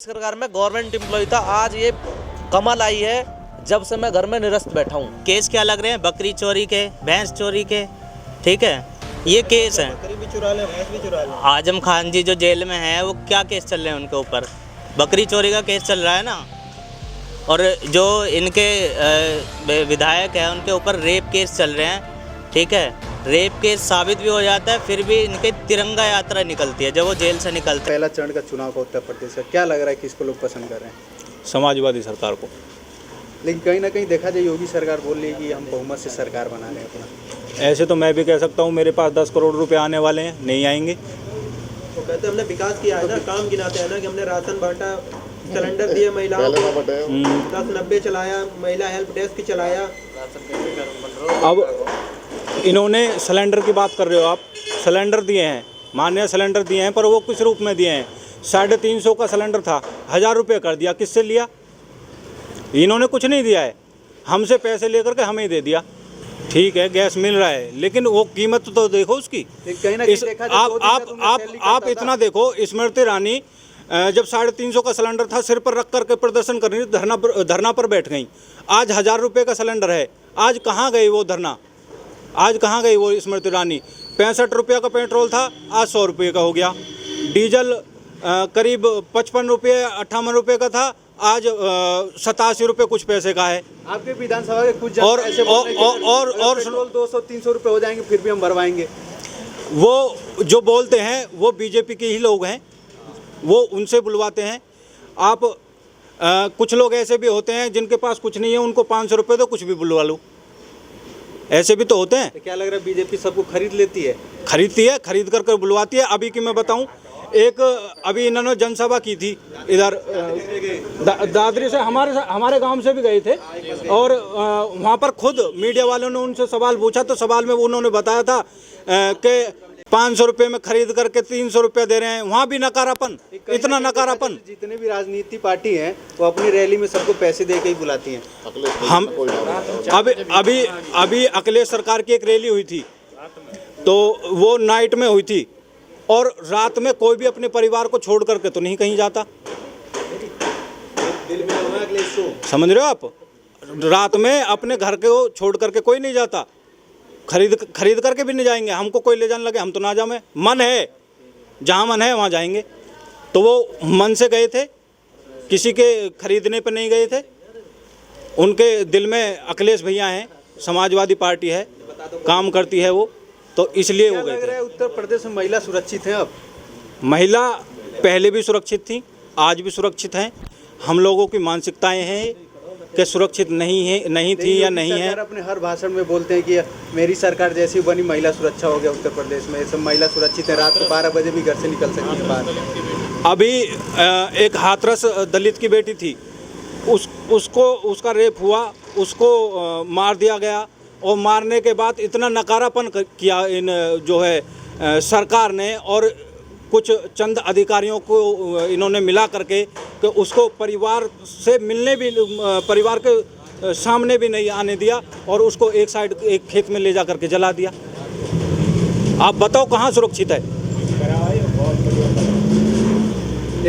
सरकार में government employ था, आज ये कमल आई है जब से मैं घर में निरस्त बैठा हूँ। केस क्या लग रहे हैं? बकरी चोरी के, भैंस चोरी के, ठीक है, ये केस है। बकरी भी चुरा ले, भैंस भी चुरा ले। आजम खान जी जो जेल में हैं वो क्या केस चल रहे हैं उनके ऊपर? बकरी चोरी का केस चल रहा है ना। और जो इनके विधायक हैं उनके ऊपर रेप केस चल रहे हैं, ठीक है। रेप केस साबित भी हो जाता है, फिर भी इनके तिरंगा यात्रा निकलती है जब वो जेल से निकलते हैं। पहला चरण का चुनाव का उत्तर प्रदेश का क्या लग रहा है, किसको लोग पसंद कर रहे हैं? समाजवादी सरकार को। लेकिन कहीं ना कहीं देखा जाए योगी सरकार बोल रही है कि हम बहुमत से सरकार बना रहे हैं अपना। ऐसे तो मैं भी कह सकता हूँ मेरे पास 10 करोड़ रुपए आने वाले हैं, नहीं आएंगे। वो कहते हैं हमने विकास किया है ना, काम गिनाते हैं ना कि हमने राशन बांटा, सिलेंडर दिए महिलाओं को, 10-90 चलाया, महिला हेल्प डेस्क चलाया। अब इन्होंने सिलेंडर की बात कर रहे हो आप, सिलेंडर दिए हैं, मान्य सिलेंडर दिए हैं, पर वो किस रूप में दिए हैं? 350 का सिलेंडर था, 1000 रुपये कर दिया। किससे लिया? इन्होंने कुछ नहीं दिया है, हमसे पैसे लेकर के हमें दे दिया। ठीक है, गैस मिल रहा है, लेकिन वो कीमत तो देखो उसकी। कहीं ना कहीं देखा जाए आप इतना देखो, स्मृति ईरानी जब 350 का सिलेंडर था सिर पर रख करके प्रदर्शन कर रही थी, धरना पर बैठ गई। आज 1000 रुपये का सिलेंडर है, आज कहाँ गई वो धरना? आज कहाँ गई वो स्मृति ईरानी? 65 रुपये का पेट्रोल था, आज 100 रुपये का हो गया। डीजल करीब 55 रुपये 58 रुपये का था, आज 87 रुपये कुछ पैसे का है। आपके विधानसभा के कुछ और 200-300 रुपये हो जाएंगे फिर भी हम भरवाएंगे। वो जो बोलते हैं वो बीजेपी के ही लोग हैं, वो उनसे बुलवाते हैं। आप कुछ लोग ऐसे भी होते हैं जिनके पास कुछ नहीं है, उनको 500 रुपये तो कुछ भी बुलवा लो, ऐसे भी तो होते हैं। तो क्या लग रहा है बीजेपी सबको खरीद लेती है? खरीदती है, खरीद कर बुलवाती है। अभी की मैं बताऊं, एक अभी इन्होंने जनसभा की थी इधर दादरी से, हमारे गांव से भी गए थे, और वहां पर खुद मीडिया वालों ने उनसे सवाल पूछा, तो सवाल में उन्होंने बताया था कि 500 रुपये में खरीद करके 300 रुपये दे रहे हैं। वहाँ भी नकारापन, इतना नकारापन। जितने भी राजनीति पार्टी हैं वो अपनी रैली में सबको पैसे दे के ही बुलाती हैं। हम अभी अखिलेश सरकार की एक रैली हुई थी, तो वो नाइट में हुई थी, और रात में कोई भी अपने परिवार को छोड़ करके तो नहीं कहीं जाता। समझ रहे हो आप? रात में अपने घर को छोड़ करके कोई नहीं जाता, खरीद करके भी नहीं जाएंगे। हमको कोई ले जाने लगे हम तो ना जाए, मन है, जहाँ मन है वहाँ जाएंगे। तो वो मन से गए थे, किसी के खरीदने पर नहीं गए थे। उनके दिल में अखिलेश भैया हैं, समाजवादी पार्टी है, काम करती है वो, तो इसलिए वो गए थे। उत्तर प्रदेश में महिला सुरक्षित है? अब महिला पहले भी सुरक्षित थी, आज भी सुरक्षित हैं। हम लोगों की मानसिकताएं हैं कि सुरक्षित नहीं थी या नहीं है। अपने हर भाषण में बोलते हैं कि मेरी सरकार जैसी बनी महिला सुरक्षा हो गया उत्तर प्रदेश में, सब महिला सुरक्षित है, रात को 12 बजे भी घर से निकल सकती है बाहर। अभी एक हाथरस दलित की बेटी थी, उसका रेप हुआ, उसको मार दिया गया, और मारने के बाद इतना नकारापन किया इन जो है सरकार ने, और कुछ चंद अधिकारियों को इन्होंने मिला करके कि उसको परिवार से मिलने भी, परिवार के सामने भी नहीं आने दिया, और उसको एक साइड एक खेत में ले जा करके जला दिया। आप बताओ कहाँ सुरक्षित है?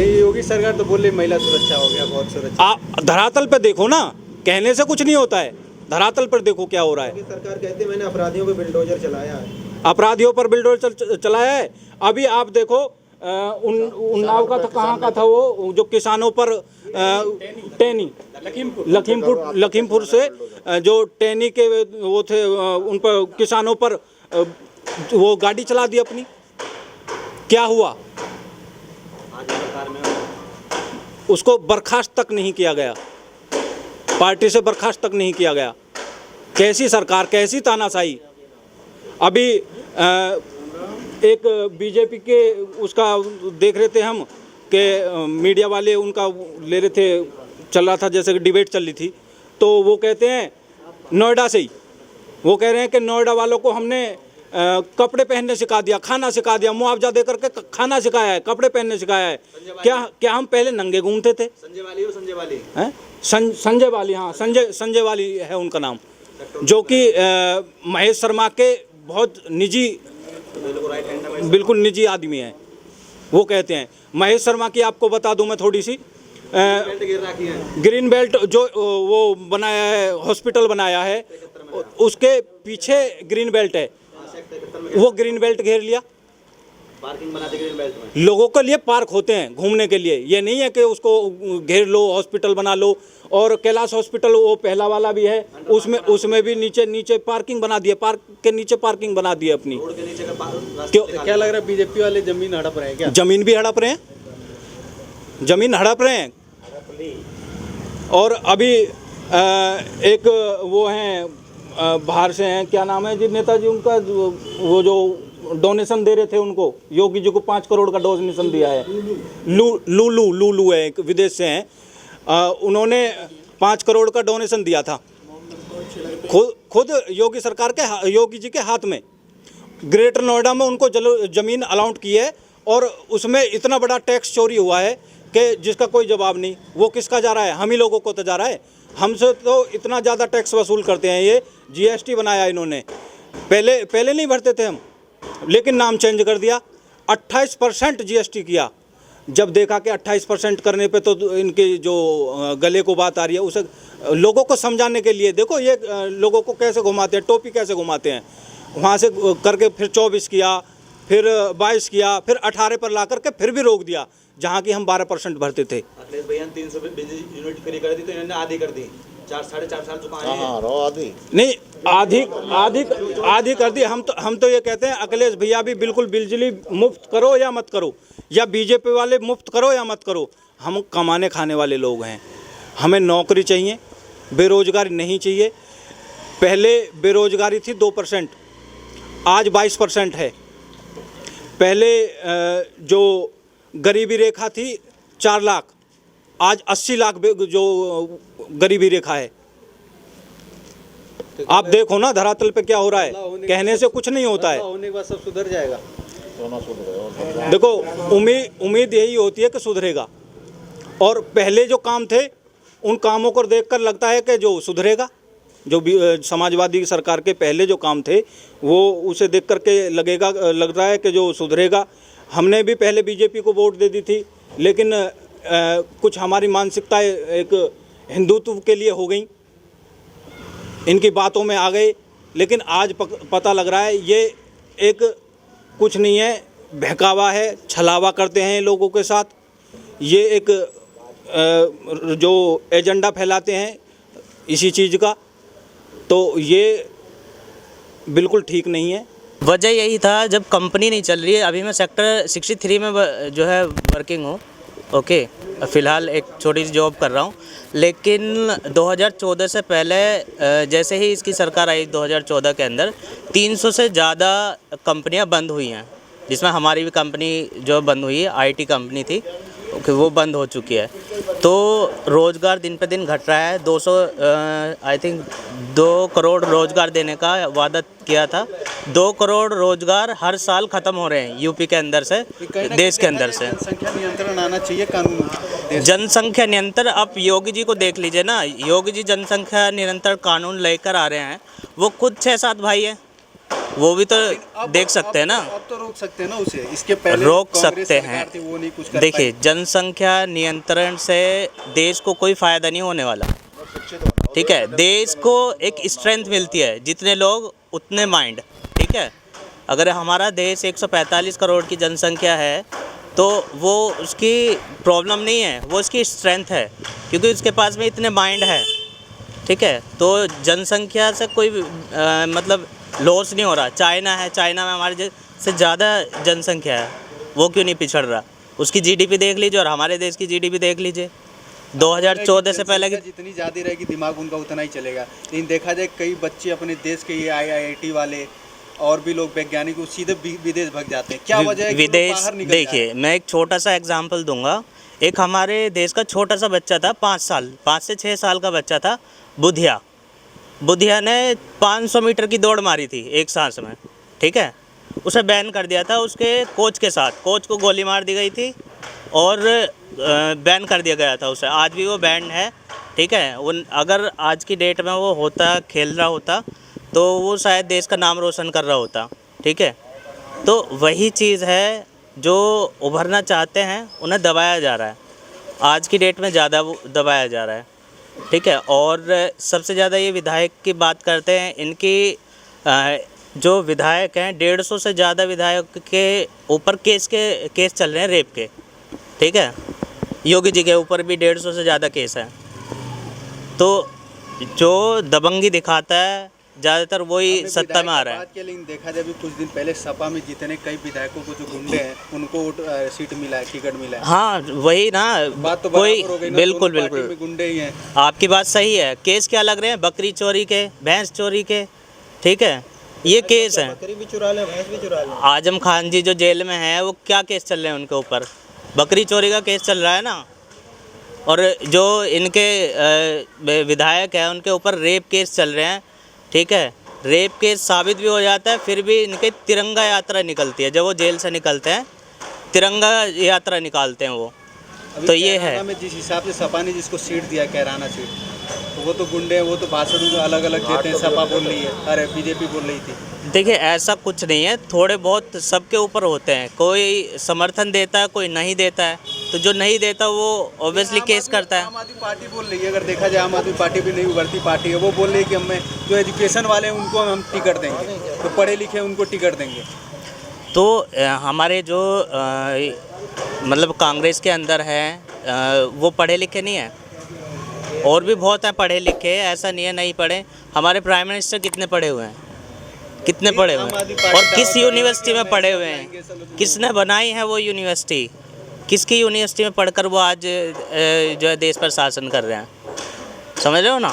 योगी सरकार तो बोल रही महिला सुरक्षा हो गया, बहुत सुरक्षा। आप धरातल पे देखो ना, कहने से कुछ नहीं होता है, धरातल पर देखो क्या हो रहा है। सरकार कहती है मैंने अपराधियों पे बुलडोजर चलाया है, अपराधियों पर बुलडोजर चलाया है। अभी आप देखो उन्नाव का था, कहाँ का था वो, जो किसानों पर टेनी, लखीमपुर से जो टेनी के वो थे, उन पर किसानों पर वो गाड़ी चला दी अपनी। क्या हुआ? उसको बर्खास्त तक नहीं किया गया, पार्टी से बर्खास्त तक नहीं किया गया। कैसी सरकार, कैसी तानाशाही। अभी एक बीजेपी के उसका देख रहे थे हम कि मीडिया वाले उनका ले रहे थे, चल रहा था जैसे कि डिबेट चल रही थी, तो वो कहते हैं नोएडा से ही, वो कह रहे हैं कि नोएडा वालों को हमने कपड़े पहनने सिखा दिया, खाना सिखा दिया, मुआवजा दे करके खाना सिखाया है, कपड़े पहनने सिखाया है। क्या हम पहले नंगे घूमते थे? संजय वाली, हाँ, संजय वाली है उनका नाम, जो कि महेश शर्मा के बहुत निजी, बिल्कुल निजी आदमी है। वो कहते हैं, महेश शर्मा की आपको बता दूं मैं थोड़ी सी, ग्रीन बेल्ट जो वो बनाया है, हॉस्पिटल बनाया है, उसके पीछे ग्रीन बेल्ट है, वो ग्रीन बेल्ट घेर लिया। पार्किंग बना दी ग्रीन बेल्ट में। लोगों के लिए पार्क होते हैं घूमने के लिए, ये नहीं है कि उसको घेर लो, हॉस्पिटल बना लो। और कैलाश हॉस्पिटल वो पहला वाला भी है, उसमें भी नीचे पार्किंग बना दिया, पार्क के नीचे पार्किंग बना दी है अपनी। रोड के नीचे का क्यों? क्या लग रहा है बीजेपी वाले जमीन हड़प रहे हैं क्या? जमीन भी हड़प रहे हैं, जमीन हड़प रहे हैं। और अभी एक वो हैं बाहर से हैं, क्या नाम है जी नेताजी उनका, वो जो डोनेशन दे रहे थे उनको, योगी जी को 5 करोड़ का डोनेशन दिया है। लूलू है, एक विदेश से हैं, उन्होंने 5 करोड़ का डोनेशन दिया था खुद योगी सरकार के, योगी जी के हाथ में। ग्रेटर नोएडा में उनको ज़मीन अलाउट की है और उसमें इतना बड़ा टैक्स चोरी हुआ है कि जिसका कोई जवाब नहीं। वो किसका जा रहा है? हम ही लोगों को तो जा रहा है। हमसे तो इतना ज़्यादा टैक्स वसूल करते हैं। ये जीएसटी बनाया इन्होंने, पहले नहीं भरते थे हम, लेकिन नाम चेंज कर दिया। 28% जीएसटी किया। जब देखा कि 28% करने पे तो इनके जो गले को बात आ रही है, उसे लोगों को समझाने के लिए देखो ये लोगों को कैसे घुमाते हैं, टोपी कैसे घुमाते हैं। वहाँ से करके फिर 24 किया, फिर 22 किया, फिर 18 पर ला करके फिर भी रोक दिया, जहाँ की हम 12% भरते थे। अखिलेश भैया ने 300 बिजली यूनिट फ्री कर दी, तो इन्होंने आधी कर दी। 4-4.5 साल चुका है। आधी नहीं, आधी कर दी। हम तो ये कहते हैं अखिलेश भैया भी बिल्कुल बिजली मुफ्त करो या मत करो, या बीजेपी वाले मुफ्त करो या मत करो। हम कमाने खाने वाले लोग हैं, हमें नौकरी चाहिए, बेरोजगारी नहीं चाहिए। पहले बेरोजगारी थी 2%, आज 22% है। पहले जो गरीबी रेखा थी 4 लाख, आज 80 लाख जो गरीबी रेखा है। आप देखो ना धरातल पे क्या हो रहा है, कहने से कुछ नहीं होता है। होने के बाद सब सुधर जाएगा। देखो उम्मीद यही होती है कि सुधरेगा, और पहले जो काम थे उन कामों को देखकर लगता है कि जो सुधरेगा, जो भी समाजवादी सरकार के पहले जो काम थे वो उसे देख करके लग रहा है कि जो सुधरेगा। हमने भी पहले बीजेपी को वोट दे दी थी, लेकिन कुछ हमारी मानसिकता एक हिंदुत्व के लिए हो गई, इनकी बातों में आ गए। लेकिन आज पता लग रहा है ये एक कुछ नहीं है, बहकावा है, छलावा करते हैं लोगों के साथ। ये एक जो एजेंडा फैलाते हैं इसी चीज़ का, तो ये बिल्कुल ठीक नहीं है। वजह यही था, जब कंपनी नहीं चल रही है। अभी मैं सेक्टर 63 में जो है वर्किंग हूँ, ओके। फ़िलहाल एक छोटी सी जॉब कर रहा हूँ, लेकिन 2014 से पहले जैसे ही इसकी सरकार आई 2014 के अंदर 300 से ज़्यादा कंपनियाँ बंद हुई हैं, जिसमें हमारी भी कंपनी जो बंद हुई है, आईटी कंपनी थी, ओके, वो बंद हो चुकी है। तो रोज़गार दिन पे दिन घट रहा है। 2 करोड़ रोज़गार देने का वादा किया था। 2 करोड़ रोज़गार हर साल ख़त्म हो रहे हैं यूपी के अंदर से, देश के अंदर से। जनसंख्या नियंत्रण आना चाहिए कानून। जनसंख्या नियंत्रण, आप योगी जी को देख लीजिए ना, योगी जी जनसंख्या नियंत्रण कानून लेकर आ रहे हैं। वो खुद 6-7 भाई हैं, वो भी तो देख सकते हैं ना। अब तो रोक सकते हैं ना उसे, इसके पहले रोक कांग्रेस सकते सरकार थी, वो नहीं कुछ कर हैं। देखिए, जनसंख्या नियंत्रण से देश को कोई फ़ायदा नहीं होने वाला, ठीक है। देश को एक स्ट्रेंथ मिलती है, जितने लोग उतने माइंड, ठीक है। अगर हमारा देश 145 करोड़ की जनसंख्या है तो वो उसकी प्रॉब्लम नहीं है, वो उसकी स्ट्रेंथ है, क्योंकि उसके पास में इतने माइंड है, ठीक है। तो जनसंख्या से कोई मतलब लॉस नहीं हो रहा। चाइना है, चाइना में हमारे से ज़्यादा जनसंख्या है, वो क्यों नहीं पिछड़ रहा? उसकी जीडीपी देख लीजिए और हमारे देश की जीडीपी देख लीजिए। 2014 से पहले की जितनी ज़्यादा रहेगी दिमाग उनका उतना ही चलेगा। लेकिन देखा जाए कई बच्चे अपने देश के ये IIT वाले और भी लोग वैज्ञानिक वो सीधे विदेश भाग जाते हैं। क्या वजह है कि विदेश? बाहर निकल देखिए, मैं एक छोटा सा एग्जांपल दूंगा। एक हमारे देश का छोटा सा बच्चा था, 5 से 6 साल का बच्चा था, बुधिया ने 500 मीटर की दौड़ मारी थी एक सांस में, ठीक है। उसे बैन कर दिया था उसके कोच के साथ। कोच को गोली मार दी गई थी और बैन कर दिया गया था उसे। आज भी वो बैन है, ठीक है। अगर आज की डेट में वो होता, खेल रहा होता, तो वो शायद देश का नाम रोशन कर रहा होता, ठीक है। तो वही चीज़ है, जो उभरना चाहते हैं उन्हें दबाया जा रहा है। आज की डेट में ज़्यादा वो दबाया जा रहा है, ठीक है। और सबसे ज़्यादा ये विधायक की बात करते हैं, इनकी जो विधायक हैं 150 से ज़्यादा विधायक के ऊपर केस चल रहे हैं रेप के, ठीक है। योगी जी के ऊपर भी 150 से ज़्यादा केस है। तो जो दबंगी दिखाता है ज़्यादातर वही सत्ता में आ रहा है। बात के लिए देखा जाए, अभी कुछ दिन पहले सपा में जितने कई विधायकों को जो गुंडे हैं उनको सीट मिला है, टिकट मिला है। हाँ वही ना, बात तो कोई बराबर हो गई ना, बिल्कुल दोनों पार्टी बिल्कुल में गुंडे ही हैं। आपकी बात सही है। केस क्या लग रहे हैं? बकरी चोरी के, भैंस चोरी के, ठीक है, ये केस है। बकरी भी चुरा ले, भैंस भी चुरा ले। आजम खान जी जो जेल में हैं वो क्या केस चल रहे हैं उनके ऊपर? बकरी चोरी का केस चल रहा है ना। और जो इनके विधायक हैं उनके ऊपर रेप केस चल रहे हैं, ठीक है। रेप केस साबित भी हो जाता है, फिर भी इनके तिरंगा यात्रा निकलती है। जब वो जेल से निकलते हैं तिरंगा यात्रा निकालते हैं वो। अभी तो ये है। कैराना में जिस हिसाब से सपा ने जिसको सीट दिया, कैराना सीट, तो वो तो गुंडे हैं, वो तो भाषण अलग अलग देते हैं। सपा बोल रही है, अरे बीजेपी बोल रही थी। देखिए ऐसा कुछ नहीं है, थोड़े बहुत सबके ऊपर होते हैं। कोई समर्थन देता है, कोई नहीं देता है। तो जो नहीं देता वो ऑब्वियसली केस करता है। आम आदमी पार्टी बोल रही है, अगर देखा जाए आम आदमी पार्टी भी नहीं उभरती पार्टी है। वो बोल रही है कि हमें जो एजुकेशन वाले हैं उनको हम टिकट देंगे, तो पढ़े लिखे हैं उनको टिकट देंगे। तो हमारे जो मतलब कांग्रेस के अंदर हैं वो पढ़े लिखे नहीं हैं, और भी बहुत हैं पढ़े लिखे, ऐसा नहीं है नहीं पढ़े। हमारे प्राइम मिनिस्टर कितने पढ़े हुए हैं, कितने पढ़े हुए हैं, और किस यूनिवर्सिटी में पढ़े हुए हैं, किसने बनाई है वो यूनिवर्सिटी, किसकी यूनिवर्सिटी में पढ़कर वो आज जो है देश पर शासन कर रहे हैं, समझ रहे हो ना।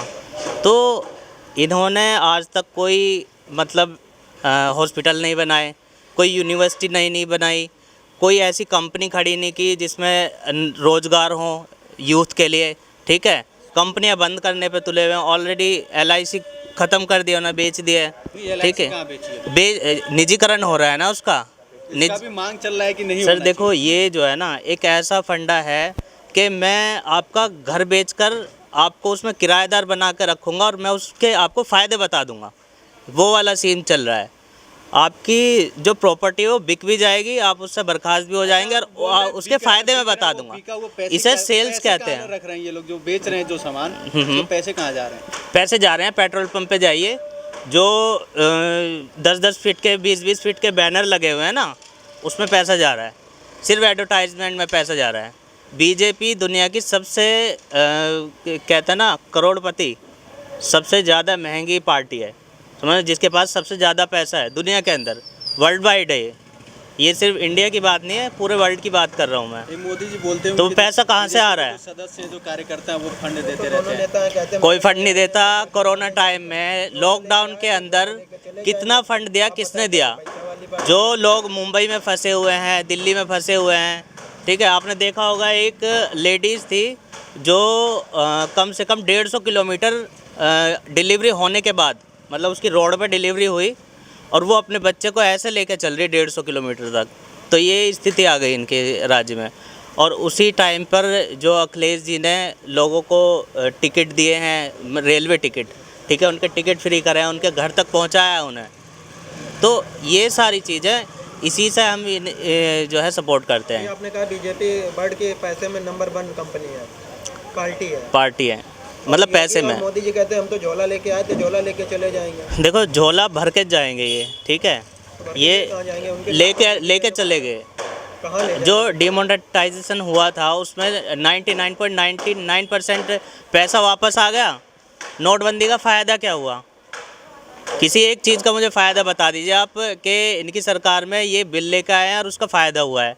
तो इन्होंने आज तक कोई मतलब हॉस्पिटल नहीं बनाए, कोई यूनिवर्सिटी नहीं बनाई, कोई ऐसी कंपनी खड़ी नहीं की जिसमें रोज़गार हो यूथ के लिए, ठीक है। कंपनियां बंद करने पे तुले हुए हैं। ऑलरेडी LIC ख़त्म कर दिया, उन्हें बेच दिया है, ठीक है। निजीकरण हो रहा है ना उसका भी मांग चल रहा है कि नहीं। सर देखो ये जो है ना एक ऐसा फंडा है कि मैं आपका घर बेचकर आपको उसमें किराएदार बना कर रखूँगा और मैं उसके आपको फ़ायदे बता दूँगा, वो वाला सीन चल रहा है। आपकी जो प्रॉपर्टी है वो बिक भी जाएगी, आप उससे बर्खास्त भी हो जाएंगे और उसके फ़ायदे में बता दूंगा। इसे सेल्स कहते हैं। रख रहे हैं ये लोग जो बेच रहे हैं जो सामान, तो पैसे कहाँ जा रहे हैं? पैसे जा रहे हैं पेट्रोल पंप पे जाइए, जो 10-10 फीट के 20-20 फीट के बैनर लगे हुए हैं ना, उसमें पैसा जा रहा है। सिर्फ एडवर्टाइजमेंट में पैसा जा रहा है। बीजेपी दुनिया की सबसे कहते हैं ना करोड़पति, सबसे ज़्यादा महंगी पार्टी है, समझ, जिसके पास सबसे ज़्यादा पैसा है दुनिया के अंदर, वर्ल्ड वाइड है ये सिर्फ इंडिया की बात नहीं है, पूरे वर्ल्ड की बात कर रहा हूँ मैं। मोदी जी बोलते हैं तो पैसा कहाँ से आ रहा है? सदस्य जो कार्यकर्ता है वो फंड देते रहते हैं। कोई फंड नहीं देता। कोरोना टाइम में लॉकडाउन के अंदर कितना फंड दिया, किसने दिया? जो लोग मुंबई में फंसे हुए हैं, दिल्ली में फंसे हुए हैं, ठीक है। आपने देखा होगा एक लेडीज़ थी जो कम से कम 150 किलोमीटर डिलीवरी होने के बाद, मतलब उसकी रोड पे डिलीवरी हुई और वो अपने बच्चे को ऐसे लेके चल रही 150 किलोमीटर तक। तो ये स्थिति आ गई इनके राज्य में। और उसी टाइम पर जो अखिलेश जी ने लोगों को टिकट दिए हैं, रेलवे टिकट, ठीक है, उनके टिकट फ्री करे हैं, उनके घर तक पहुंचाया उन्हें। तो ये सारी चीज़ें इसी से हम जो है सपोर्ट करते हैं। आपने कहा बीजेपी वर्ल्ड के पैसे में नंबर 1 कंपनी है, पार्टी है, मतलब पैसे में। मोदी जी कहते हैं हम तो झोला लेके आए थे, झोला लेके चले जाएंगे। देखो झोला भर के जाएंगे ये, ठीक है, ये लेके चले गए। जो डिमोनेटाइजेशन हुआ था उसमें 99.99% पैसा वापस आ गया। नोटबंदी का फ़ायदा क्या हुआ? किसी एक चीज़ का मुझे फ़ायदा बता दीजिए आप कि इनकी सरकार में ये बिल लेकर आए हैं और उसका फ़ायदा हुआ है।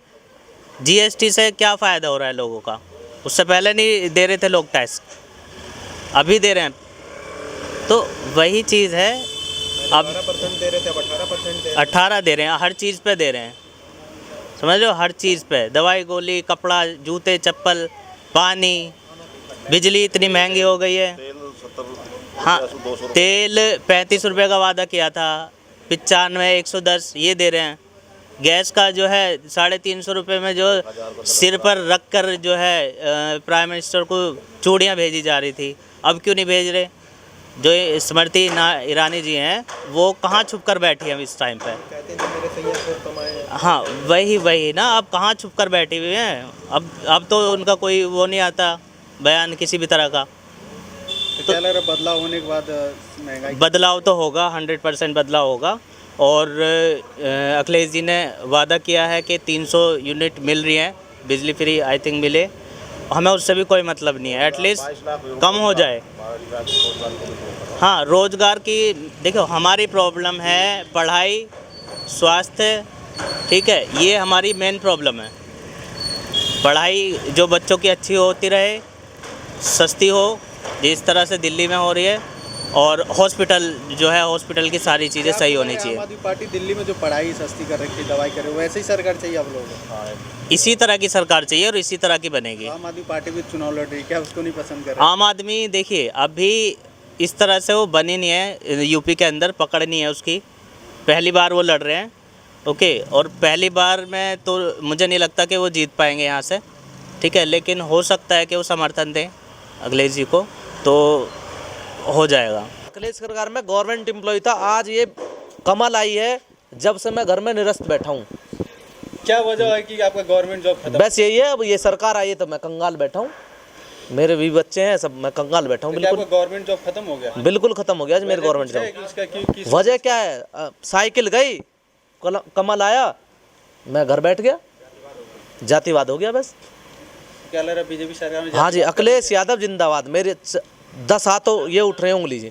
GST से क्या फ़ायदा हो रहा है लोगों का? उससे पहले नहीं दे रहे थे लोग टैक्स, अभी दे रहे हैं। तो वही चीज़ है, अब 18% दे रहे थे, अब 18% 18 दे रहे हैं, हर चीज़ पे दे रहे हैं, समझ लो, हर चीज़ पे। दवाई गोली, कपड़ा, जूते चप्पल, पानी, बिजली इतनी महंगी हो गई है। हाँ, तेल 35 रुपये का वादा किया था, 95, 110 ये दे रहे हैं। गैस का जो है 350 रुपये में जो सिर पर रख कर जो है प्राइम मिनिस्टर को चूड़ियाँ भेजी जा रही थी, अब क्यों नहीं भेज रहे? जो ये स्मृति ना ईरानी जी हैं वो कहाँ छुप कर बैठी हैं इस टाइम पे। कहते हैं कि मेरे सैया खूब कमाए हैं। हाँ वही ना, अब कहाँ छुप कर बैठी हुई हैं। अब तो उनका कोई वो नहीं आता बयान किसी भी तरह का। तो क्या लग रहा है बदलाव होने के बाद महंगाई बदलाव तो होगा, 100% बदलाव होगा। और अखिलेश जी ने वादा किया है कि 300 यूनिट मिल रही हैं बिजली फ्री, आई थिंक मिले। हमें उससे भी कोई मतलब नहीं है, एटलीस्ट कम हो जाए। हाँ रोज़गार की देखो, हमारी प्रॉब्लम है पढ़ाई, स्वास्थ्य, ठीक है, ये हमारी मेन प्रॉब्लम है। पढ़ाई जो बच्चों की अच्छी होती रहे, सस्ती हो, जिस तरह से दिल्ली में हो रही है, और हॉस्पिटल जो है, हॉस्पिटल की सारी चीज़ें सही होनी चाहिए। आम आदमी पार्टी दिल्ली में जो पढ़ाई सस्ती कर रखी है, दवाई कर रही है, वैसे ही सरकार चाहिए आप लोगों को? इसी तरह की सरकार चाहिए और इसी तरह की बनेगी। आम आदमी पार्टी भी चुनाव लड़ रही है, क्या उसको नहीं पसंद कर रहे? आम आदमी देखिए अभी इस तरह से वो बनी नहीं है, यूपी के अंदर पकड़ नहीं है उसकी। पहली बार वो लड़ रहे हैं, ओके, और पहली बार में तो मुझे नहीं लगता कि वो जीत पाएंगे यहाँ से, ठीक है, लेकिन हो सकता है कि वो समर्थन दें अखिलेश जी को, तो हो जाएगा। अखिलेश सरकार में गवर्नमेंट एम्प्लॉय था, आज ये कमल आई है जब से मैं घर में निरस्त बैठा हूँ। क्या वजह है कि आपका गवर्नमेंट जॉब खत्म? बस यही है, अब ये सरकार आई है तो मैं कंगाल बैठा हूँ, मेरे भी बच्चे हैं सब, मैं कंगाल बैठा हूँ। क्या बिल्कुल आपका गवर्नमेंट जॉब खत्म हो गया? बिल्कुल खत्म हो गया आज मेरे गवर्नमेंट वजह है जॉब। कि इसका किस वजह क्या है? साइकिल गई, कमल आया, मैं घर बैठ गया, जातिवाद हो गया बस। क्या लग रहा है बीजेपी सरकार में? हाँ जी, अखिलेश यादव जिंदाबाद। मेरे 10 हाथों ये उठ रहे हैं उंगली जी।